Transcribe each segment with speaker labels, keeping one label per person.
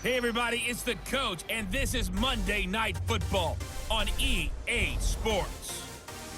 Speaker 1: Hey everybody, it's the coach, and this is Monday Night Football on EA Sports.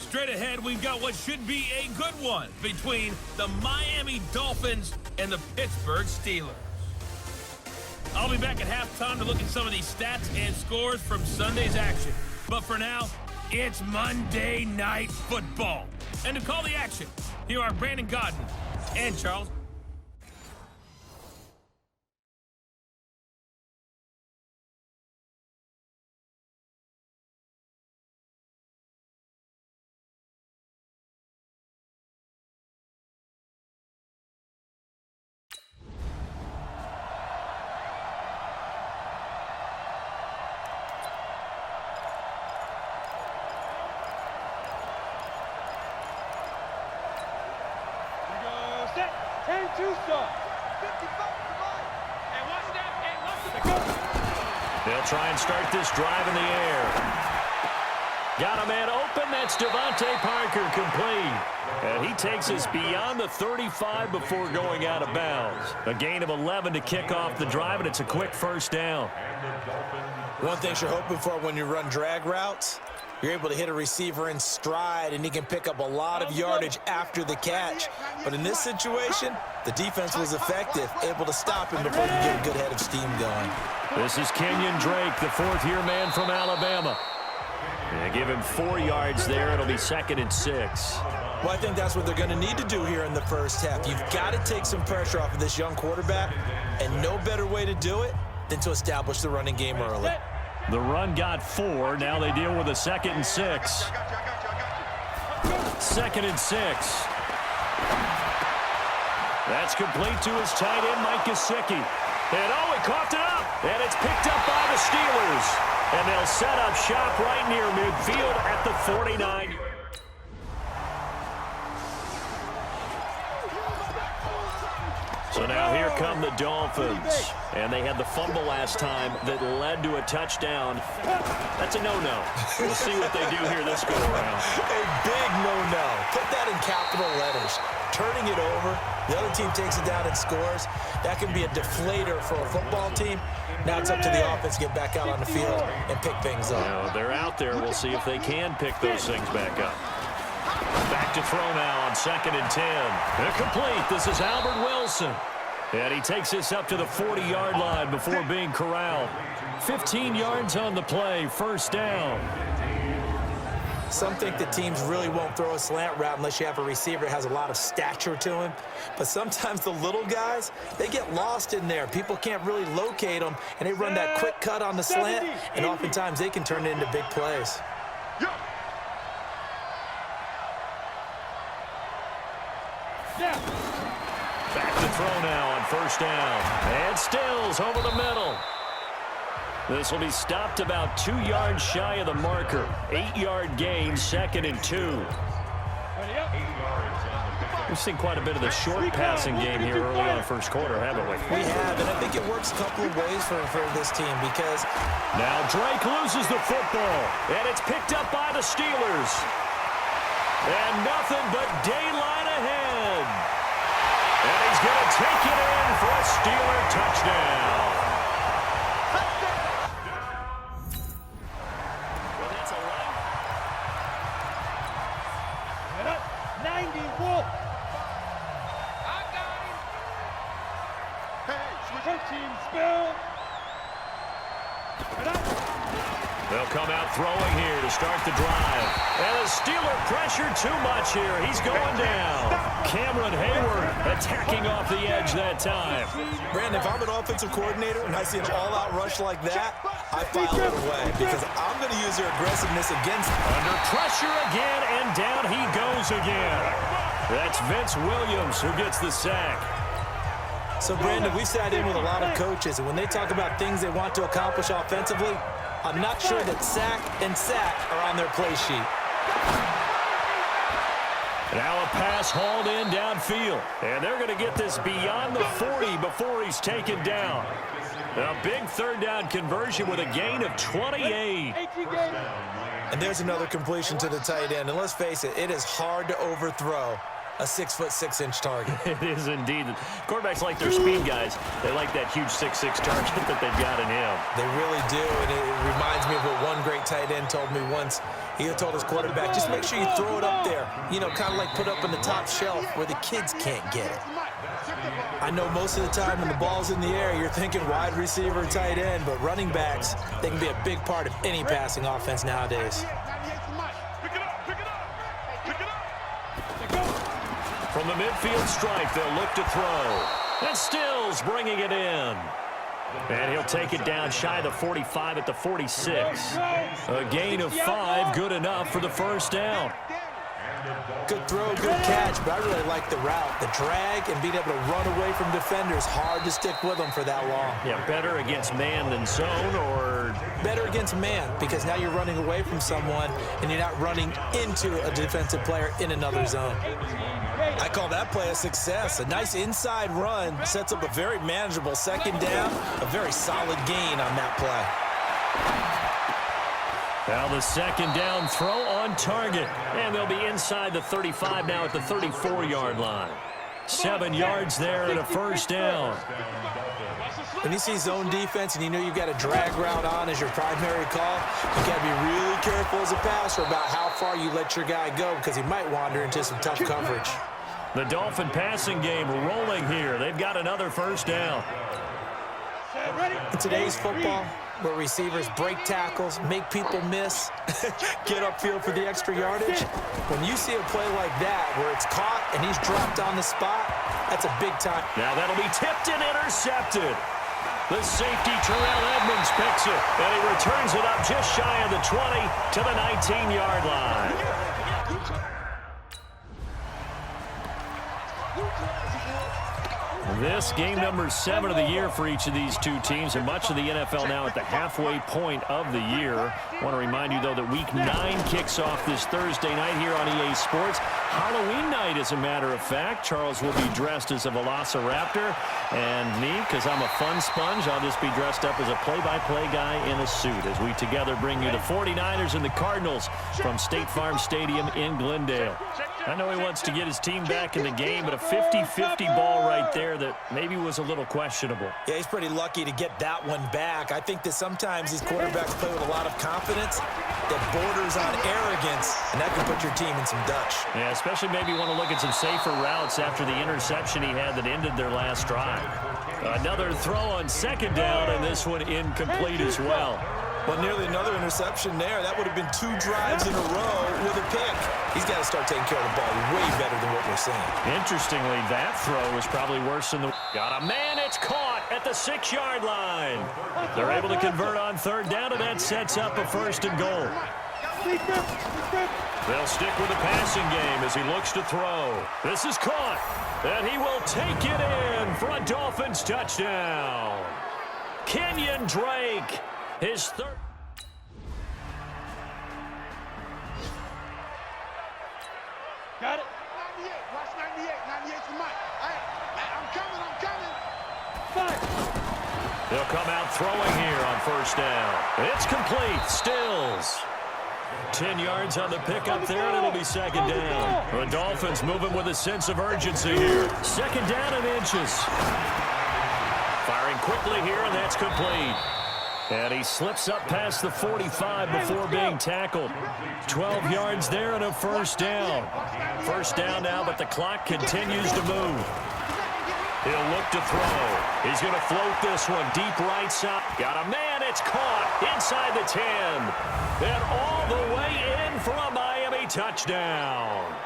Speaker 1: Straight ahead, we've got what should be a good one between the Miami Dolphins and the Pittsburgh Steelers. I'll be back at halftime to look at some of these stats and scores from Sunday's action. But for now, it's Monday Night Football. And to call the action, here are Brandon Godden and Charles.
Speaker 2: They'll try and start this drive in the air. Got a man open. That's Devontae Parker complete. And he takes us beyond the 35 before going out of bounds. A gain of 11 to kick off the drive, and it's a quick first down.
Speaker 3: One thing you're hoping for when you run drag routes, you're able to hit a receiver in stride, and he can pick up a lot of yardage after the catch. But in this situation, the defense was effective, able to stop him before he could get a good head of steam going.
Speaker 2: This is Kenyon Drake, the fourth-year man from Alabama. They give him 4 yards there. It'll be 2nd and 6.
Speaker 3: Well, I think that's what they're going to need to do here in the first half. You've got to take some pressure off of this young quarterback, and no better way to do it than to establish the running game early.
Speaker 2: The run got 4. Now they deal with a 2nd and 6. 2nd and 6. That's complete to his tight end, Mike Gesicki. And he coughed it up. And it's picked up by the Steelers. And they'll set up shop right near midfield at the 49. So now here come the Dolphins. And they had the fumble last time that led to a touchdown. That's a no-no. We'll see what they do here this go-around.
Speaker 3: A big no-no. Put that in capital letters. Turning it over, the other team takes it down and scores. That can be a deflator for a football team. Now it's up to the offense to get back out on the field and pick things up.
Speaker 2: Now they're out there. We'll see if they can pick those things back up. Back to throw now on 2nd and 10. They're complete. This is Albert Wilson. And he takes this up to the 40-yard line before being corralled. 15 yards on the play, first down.
Speaker 3: Some think that teams really won't throw a slant route unless you have a receiver that has a lot of stature to him. But sometimes the little guys, they get lost in there. People can't really locate them, and they run that quick cut on the slant, and oftentimes they can turn it into big plays.
Speaker 2: Back to throw now on first down. And Stills over the middle. This will be stopped about 2 yards shy of the marker. 8-yard gain, 2nd and 2. We've seen quite a bit of the short passing game here early on first quarter, haven't we?
Speaker 3: We have, and I think it works a couple of ways for this team because...
Speaker 2: Now Drake loses the football, and it's picked up by the Steelers. And nothing but daylight ahead. And he's going to take it in for a Steeler touchdown. Well, that's a run.
Speaker 4: 90 Wolf. I got him. Hey, switch team spill.
Speaker 2: They'll come out throwing here to start the drive. And the Steeler pressure too much here. He's going down. Cameron Hayward attacking off the edge that time.
Speaker 3: Brandon, if I'm an offensive coordinator and I see an all-out rush like that, I file it away because I'm going to use their aggressiveness against them.
Speaker 2: Under pressure again, and down he goes again. That's Vince Williams who gets the sack.
Speaker 3: So, Brandon, we sat in with a lot of coaches, and when they talk about things they want to accomplish offensively, I'm not sure that sack and sack are on their play sheet.
Speaker 2: Now a pass hauled in downfield. And they're going to get this beyond the 40 before he's taken down. A big third down conversion with a gain of 28.
Speaker 3: And there's another completion to the tight end. And let's face it, it is hard to overthrow a 6'6" target.
Speaker 2: It is indeed. Quarterbacks like their speed guys. They like that huge 6'6" target that they've got in him.
Speaker 3: They really do, and it reminds me of what one great tight end told me once. He told his quarterback, just make sure you throw it up there. You know, kind of like put up in the top shelf where the kids can't get it. I know most of the time when the ball's in the air, you're thinking wide receiver, tight end, but running backs, they can be a big part of any passing offense nowadays.
Speaker 2: From the midfield stripe, they'll look to throw. And Stills bringing it in. And he'll take it down shy of the 45 at the 46. A gain of 5, good enough for the first down.
Speaker 3: Good throw, good catch, but I really like the route. The drag and being able to run away from defenders, hard to stick with them for that long.
Speaker 2: Yeah, better against man than zone, or?
Speaker 3: Better against man, because now you're running away from someone and you're not running into a defensive player in another zone. I call that play a success. A nice inside run sets up a very manageable second down, a very solid gain on that play.
Speaker 2: Now the second down throw on target. And they'll be inside the 35 now at the 34-yard line. 7 yards there and a first down.
Speaker 3: When you see zone defense and you know you've got a drag route on as your primary call, you got to be really careful as a passer about how far you let your guy go because he might wander into some tough coverage.
Speaker 2: The Dolphin passing game rolling here. They've got another first down.
Speaker 3: In today's football, where receivers break tackles, make people miss, get upfield for the extra yardage, when you see a play like that where it's caught and he's dropped on the spot, that's a big time.
Speaker 2: Now that'll be tipped and intercepted. The safety, Terrell Edmonds, picks it, and he returns it up just shy of the 20 to the 19-yard line. This game number 7 of the year for each of these two teams, and much of the NFL now at the halfway point of the year. I want to remind you, though, that Week 9 kicks off this Thursday night here on EA Sports. Halloween night, as a matter of fact. Charles will be dressed as a velociraptor, and me, because I'm a fun sponge, I'll just be dressed up as a play-by-play guy in a suit as we together bring you the 49ers and the Cardinals from State Farm Stadium in Glendale. I know he wants to get his team back in the game, but a 50-50 ball right there that maybe was a little questionable.
Speaker 3: Yeah, he's pretty lucky to get that one back. I think that sometimes these quarterbacks play with a lot of confidence that borders on arrogance, and that can put your team in some Dutch.
Speaker 2: Yeah, especially maybe want to look at some safer routes after the interception he had that ended their last drive. Another throw on second down, and this one incomplete as well.
Speaker 3: Well, nearly another interception there. That would have been 2 drives in a row with a pick. He's got to start taking care of the ball way better than what we're seeing.
Speaker 2: Interestingly, that throw was probably worse than the... Got a man, it's caught at the 6-yard line. They're able to convert on third down, and that sets up a first and goal. They'll stick with the passing game as he looks to throw. This is caught, and he will take it in for a Dolphins touchdown. Kenyon Drake, his third.
Speaker 4: Got it.
Speaker 5: 98. Watch 98. 98 for Mike. I'm coming.
Speaker 4: Five.
Speaker 2: They'll come out throwing here on first down. It's complete. Stills. 10 yards on the pickup there, and it'll be second down. The Dolphins moving with a sense of urgency here. Second down and inches. Firing quickly here, and that's complete. And he slips up past the 45 before being tackled. 12 yards there and a first down. First down now, but the clock continues to move. He'll look to throw. He's going to float this one deep right side. Got a man, it's caught inside the 10. And all the way in for a Miami touchdown.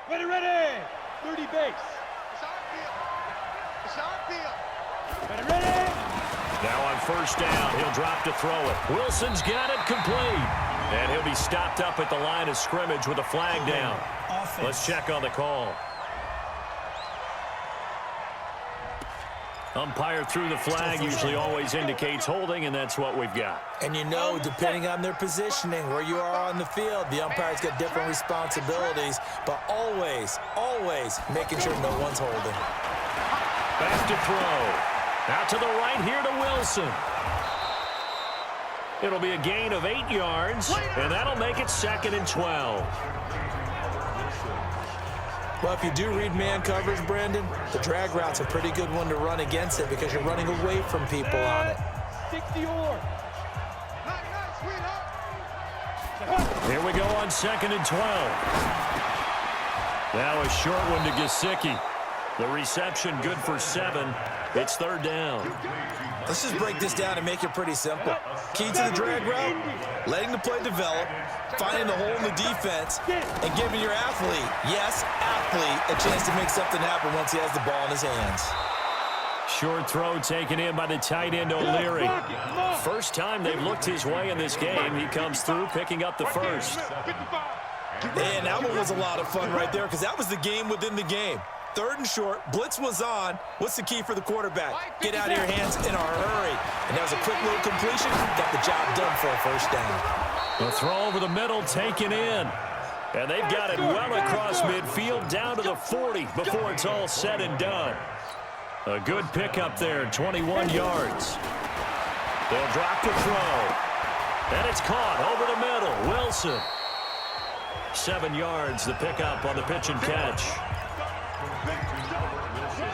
Speaker 4: Ready. 30 base. Ready.
Speaker 2: Now on first down, he'll drop to throw it. Wilson's got it complete. And he'll be stopped up at the line of scrimmage with a flag down. Let's check on the call. Umpire threw the flag, usually always indicates holding, and that's what we've got.
Speaker 3: And you know, depending on their positioning, where you are on the field, the umpire's got different responsibilities, but always making sure no one's holding.
Speaker 2: Back to throw. Out to the right here to Wilson. It'll be a gain of 8 yards, and that'll make it 2nd and 12.
Speaker 3: Well, if you do read man coverage, Brandon, the drag route's a pretty good one to run against it because you're running away from people on it.
Speaker 4: 60 or.
Speaker 2: Here we go on 2nd and 12. Now a short one to Gesicki. The reception good for 7. It's 3rd down.
Speaker 3: Let's just break this down and make it pretty simple. Key to the drag route, letting the play develop, finding the hole in the defense, and giving your athlete, yes, athlete, a chance to make something happen once he has the ball in his hands.
Speaker 2: Short throw taken in by the tight end O'Leary. First time they've looked his way in this game. He comes through picking up the first.
Speaker 3: And that one was a lot of fun right there because that was the game within the game. 3rd and short, blitz was on. What's the key for the quarterback? Get out of your hands in a hurry. And that was a quick little completion. Got the job done for a first down.
Speaker 2: The throw over the middle taken in. And they've got it well across midfield down to the 40 before it's all said and done. A good pickup there, 21 yards. They'll drop the throw. And it's caught over the middle. Wilson. 7 yards, the pickup on the pitch and catch.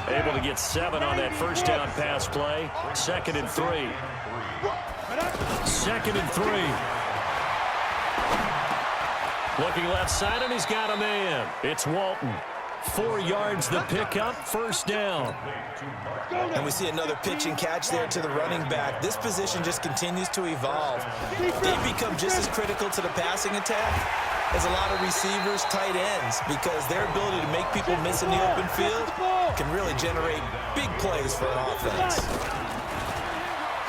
Speaker 2: Able to get 7 on that first down pass play. 2nd and 3. 2nd and 3. Looking left side, and he's got a man. It's Walton. 4 yards the pickup, first down.
Speaker 3: And we see another pitch and catch there to the running back. This position just continues to evolve. They become just as critical to the passing attack as a lot of receivers, tight ends, because their ability to make people miss in the open field can really generate big plays for an offense.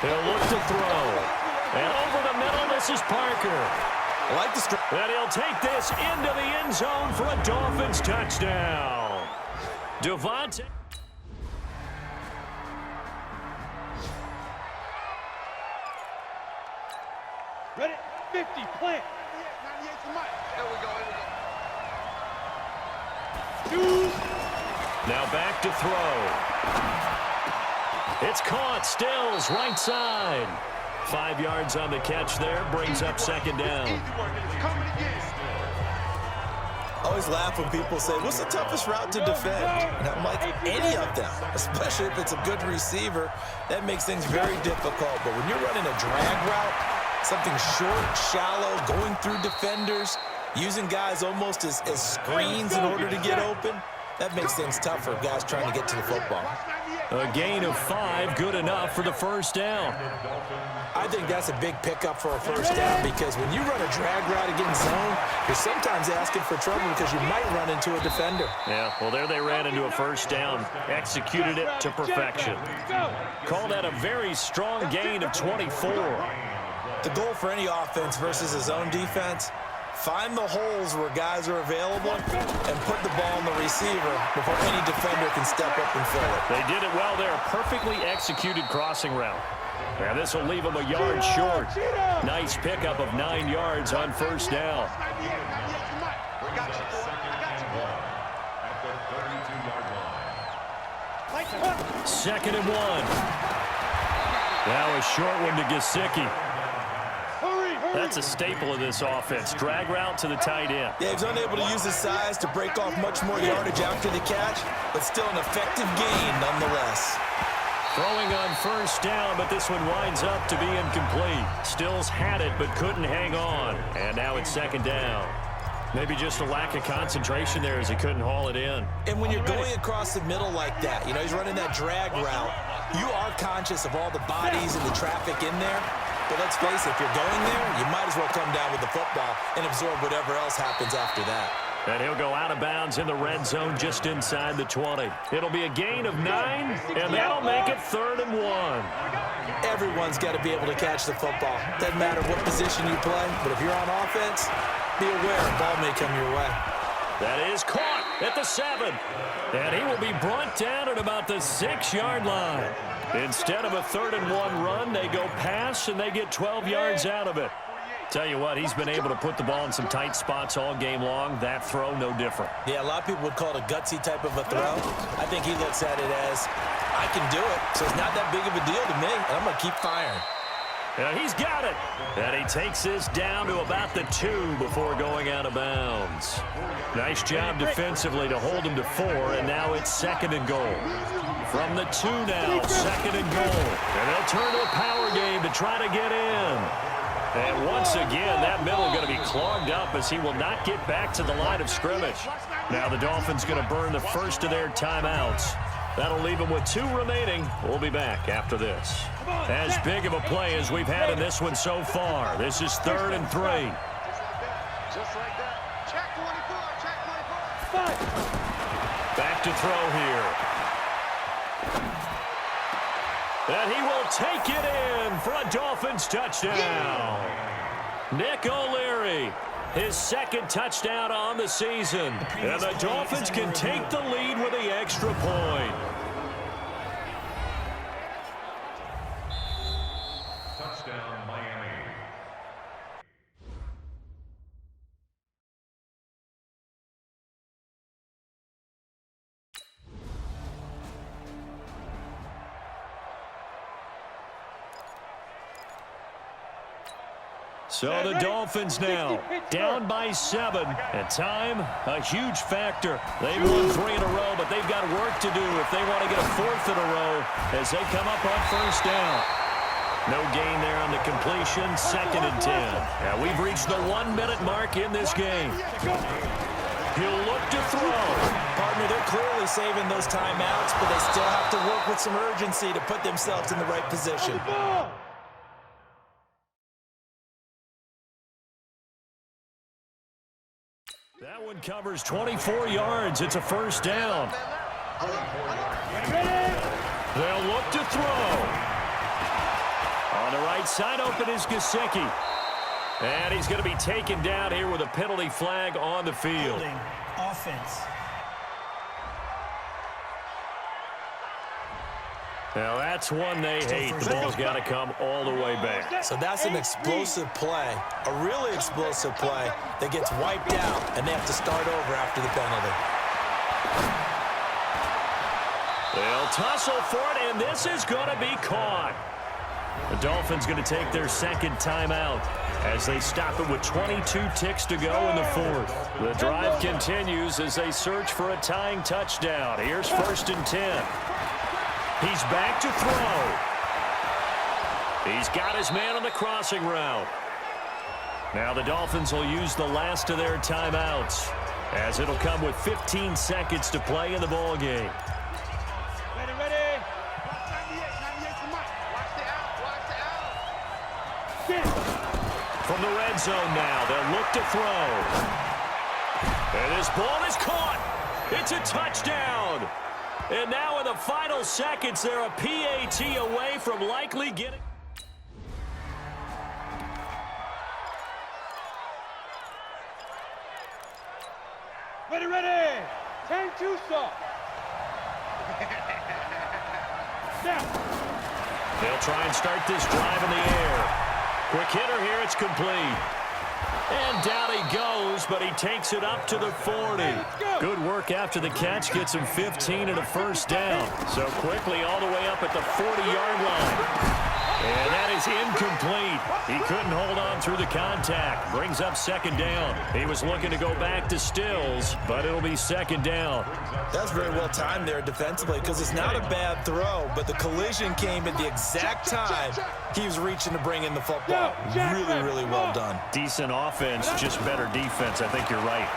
Speaker 2: He'll look to throw. And over the middle, this is Parker.
Speaker 3: I like the strike.
Speaker 2: And he'll take this into the end zone for a Dolphins touchdown. Devontae.
Speaker 4: Ready? 50, plant.
Speaker 5: 98 to Mike. There we go.
Speaker 2: Now back to throw. It's caught. Stills, right side. 5 yards on the catch there. Brings up 2nd down.
Speaker 3: I always laugh when people say, what's the toughest route to defend? And I'm like, any of them, especially if it's a good receiver. That makes things very difficult. But when you're running a drag route, something short, shallow, going through defenders, using guys almost as screens in order to get open, that makes things tough for guys trying to get to the football.
Speaker 2: A gain of 5, good enough for the first down.
Speaker 3: I think that's a big pickup for a first down because when you run a drag route against zone, you're sometimes asking for trouble because you might run into a defender.
Speaker 2: Yeah, well, there they ran into a first down. Executed it to perfection. Call that a very strong gain of 24.
Speaker 3: The goal for any offense versus a zone defense, find the holes where guys are available and put the ball on the receiver before any defender can step up and fill it.
Speaker 2: They did it well there. Perfectly executed crossing route. And this will leave them a yard short. Nice pickup of 9 yards on first down. 2nd and 1. Now a short one to Gesicki. That's a staple of this offense. Drag route to the tight end.
Speaker 3: Yeah, he's unable to use his size to break off much more yardage after the catch, but still an effective gain nonetheless.
Speaker 2: Throwing on first down, but this one winds up to be incomplete. Stills had it, but couldn't hang on. And now it's 2nd down. Maybe just a lack of concentration there as he couldn't haul it in.
Speaker 3: And when you're going across the middle like that, you know, he's running that drag route, you are conscious of all the bodies and the traffic in there. But let's face it, if you're going there, you might as well come down with the football and absorb whatever else happens after that.
Speaker 2: And he'll go out of bounds in the red zone just inside the 20. It'll be a gain of 9, and that'll make it 3rd and 1.
Speaker 3: Everyone's got to be able to catch the football. Doesn't matter what position you play, but if you're on offense, be aware a ball may come your way.
Speaker 2: That is caught at the 7. And he will be brought down at about the 6-yard line. Instead of a 3rd and 1 run, they go pass, and they get 12 yards out of it. Tell you what, he's been able to put the ball in some tight spots all game long. That throw, no different.
Speaker 3: Yeah, a lot of people would call it a gutsy type of a throw. I think he looks at it as, I can do it, so it's not that big of a deal to me, and I'm going to keep firing.
Speaker 2: And he's got it. And he takes this down to about the 2 before going out of bounds. Nice job defensively to hold him to 4, and now it's 2nd and goal. From the 2 now, 2nd and goal. And they'll turn to a power game to try to get in. And once again, that middle going to be clogged up as he will not get back to the line of scrimmage. Now the Dolphins going to burn the first of their timeouts. That'll leave them with 2 remaining. We'll be back after this. As big of a play as we've had in this one so far. This is 3rd and 3.
Speaker 5: Just like that. Check 24. Check 24.
Speaker 2: Back to throw here. And he will take it in for a Dolphins touchdown. Nick O'Leary, his 2nd touchdown on the season. And the Dolphins can take the lead with the extra point.
Speaker 6: Touchdown, Miami.
Speaker 2: So the Dolphins now down by 7. And time, a huge factor. They've won 3 in a row, but they've got work to do if they want to get a 4th in a row as they come up on 1st down. No gain there on the completion, 2nd and 10. Now we've reached the 1-minute mark in this game. He'll look to throw.
Speaker 3: Partner, they're clearly saving those timeouts, but they still have to work with some urgency to put themselves in the right position.
Speaker 2: That one covers 24 yards. It's a 1st down. They'll look to throw. On the right side, open is Gesicki. And he's going to be taken down here with a penalty flag on the field.
Speaker 3: Offense.
Speaker 2: Now that's one they hate. The ball's got to come all the way back.
Speaker 3: So that's an explosive play, a really explosive play that gets wiped out, and they have to start over after the penalty.
Speaker 2: They'll tussle for it, and this is going to be caught. The Dolphins going to take their 2nd timeout as they stop it with 22 ticks to go in the 4th. The drive continues as they search for a tying touchdown. Here's 1st and 10. He's back to throw. He's got his man on the crossing route. Now the Dolphins will use the last of their timeouts as it'll come with 15 seconds to play in the ball game.
Speaker 4: Ready, ready.
Speaker 5: Watch 98. 98's the mic. Watch the out. Watch the out.
Speaker 4: Get it.
Speaker 2: From the red zone now, they'll look to throw. And this ball is caught. It's a touchdown. And now in the final seconds, they're a PAT away from likely getting...
Speaker 4: Ready, ready. 10-2 stop. Now.
Speaker 2: They'll try and start this drive in the air. Quick hitter here, it's complete. And down he goes, but he takes it up to the 40. Good work after the catch, gets him 15 and a 1st down. So quickly all the way up at the 40-yard line. And that is incomplete. He couldn't hold on through the contact. Brings up 2nd down. He was looking to go back to Stills, but it'll be 2nd down.
Speaker 3: That's very well timed there defensively because it's not a bad throw, but the collision came at the exact time he was reaching to bring in the football. Really, really well done.
Speaker 2: Decent offense, just better defense. I think you're right.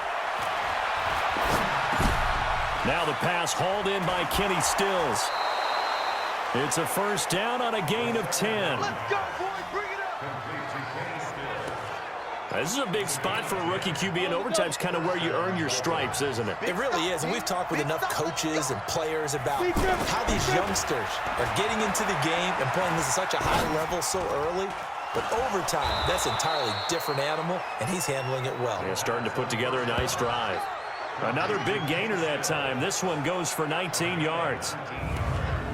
Speaker 2: Now the pass hauled in by Kenny Stills. It's a 1st down on a gain of 10.
Speaker 5: Let's go, boys. Bring it up.
Speaker 2: This is a big spot for a rookie QB, and overtime's kind of where you earn your stripes, isn't it?
Speaker 3: It really is, and we've talked with enough coaches and players about how these youngsters are getting into the game and playing this at such a high level so early. But overtime, that's an entirely different animal, and he's handling it well.
Speaker 2: Yeah, starting to put together a nice drive. Another big gainer that time. This one goes for 19 yards.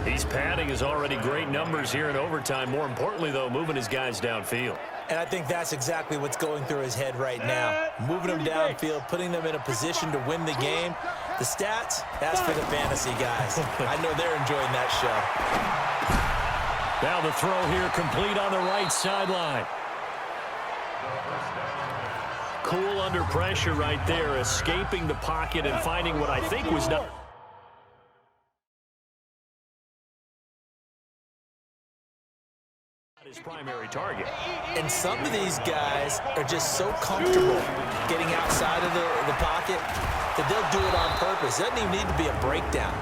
Speaker 2: He's padding his already great numbers here in overtime. More importantly, though, moving his guys downfield.
Speaker 3: And I think that's exactly what's going through his head right now. Moving them downfield, putting them in a position to win the game. The stats, that's for the fantasy guys. I know they're enjoying that show.
Speaker 2: Now the throw here complete on the right sideline. Cool under pressure right there, escaping the pocket and finding what I think was not his primary target.
Speaker 3: And some of these guys are just so comfortable getting outside of the pocket that they'll do it on purpose. It doesn't even need to be a breakdown.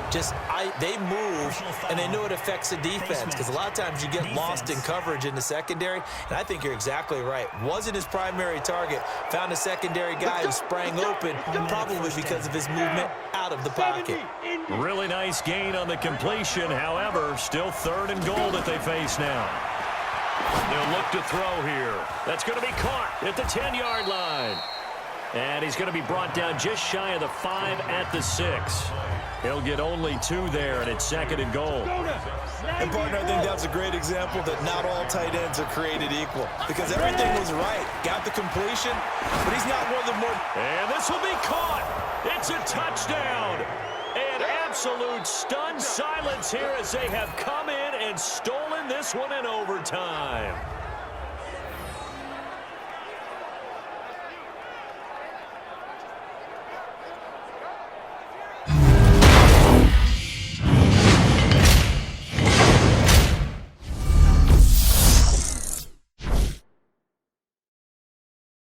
Speaker 3: They move, and they know it affects the defense, because a lot of times you get lost in coverage in the secondary, and I think you're exactly right. Wasn't his primary target. Found a secondary guy who sprang open, probably because of his movement out of the pocket.
Speaker 2: Really nice gain on the completion. However, still 3rd and goal that they face now. They'll look to throw here. That's going to be caught at the 10-yard line. And he's going to be brought down just shy of the 5 at the 6. He'll get only 2 there, and it's 2nd and goal.
Speaker 3: And, partner, I think that's a great example that not all tight ends are created equal, because everything was right. Got the completion, but he's not one of the more...
Speaker 2: And this will be caught. It's a touchdown. And absolute stunned silence here as they have come in and stolen this one in overtime.